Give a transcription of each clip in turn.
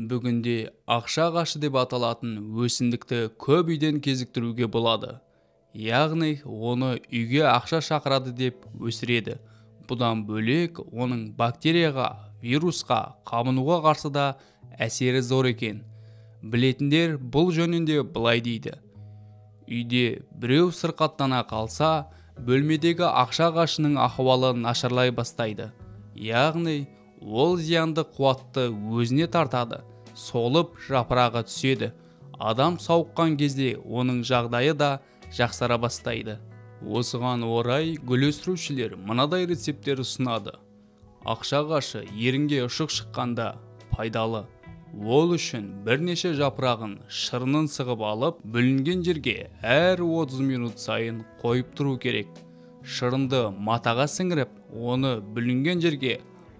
Бүгінде ақша ағашы деп аталатын өсімдікті көп үйден кезіктіруге болады. Яғни оны үйге ақша шақырады деп өсіреді. Бұдан бөлек оның бактерияға, вирусқа, қабынуға қарсы да әсері зор екен. Білетіндер бұл жөнінде былай дейді: үйде біреу сырқаттана қалса, бөлмедегі ақша ағашының ахуалы нашарлай бастайды. Яғни ол зиянды қуатты өзіне тартады, солып жапырағы түседі. Адам сауыққан кезде оның жағдайы да жақсара бастайды. Осыған орай гүл өсірушілер мынадай рецепттер ұсынады. Ақша ағашы ерінге ұшық шыққанда пайдалы. Ол үшін бірнеше жапырағын шырынын сығып алып, бүлінген жерге әр 30 минут сайын қойып тұру керек. Шырынды матаға сіңіріп, оны бүлінген жерге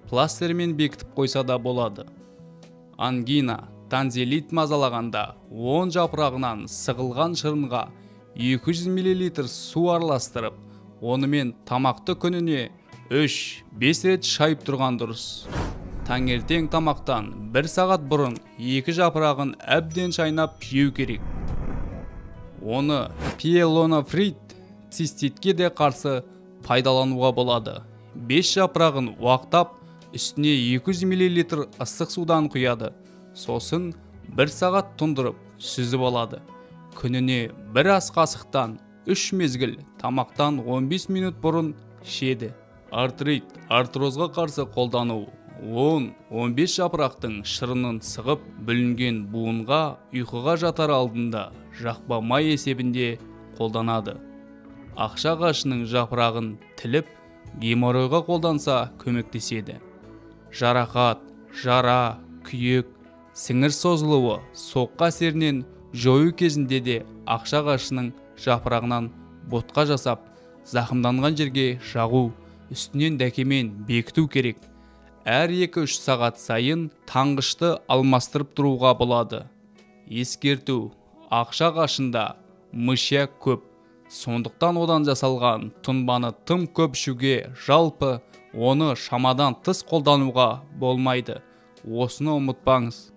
пластермен бекітіп қойса да болады. Ангина, танзелит мазалағанда 10 жапырағынан сығылған шырынға 200 мл су араластырып, онымен тамақты күніне 3-5 рет шайып тұрған дұрыс. Таңертең тамақтан 1 сағат бұрын 2 жапырағын әбден шайнап жеу керек. Оны пиелонофрит циститке де қарсы пайдалануға болады. 5 жапырағын уақтап, үстіне 200 мл ыстық судан құяды. Сосын 1 сағат тұндырып, сүзіп алады. Күніне 1 ас қасықтан 3 мезгіл тамақтан 15 минут бұрын ішеді. Артрит, артрозға қарсы қолдану: 10-15 жапырақтың шырынын сығып, бүлінген буынға ұйқыға жатар алдында жақпа май есебінде қолданады. Ақша ағашының жапырағын тіліп, геморройға қолданса көмектеседі. Жарақат, жара, күйік, сіңір созылуы, соққы әсерінен жою кезінде де ақша ағашының жапырағынан ботқа жасап, зақымданған жерге жағу, үстінен дәкемен бекіту керек. Әр 2-3 сағат сайын таңғышты алмастырып тұруға болады. Ескерту: ақша ағашында мышьяк көп. Сондықтан одан жасалған тұнбаны тым көп ішуге, жалпы оны шамадан тыс қолдануға болмайды. Осыны ұмытпаңыз.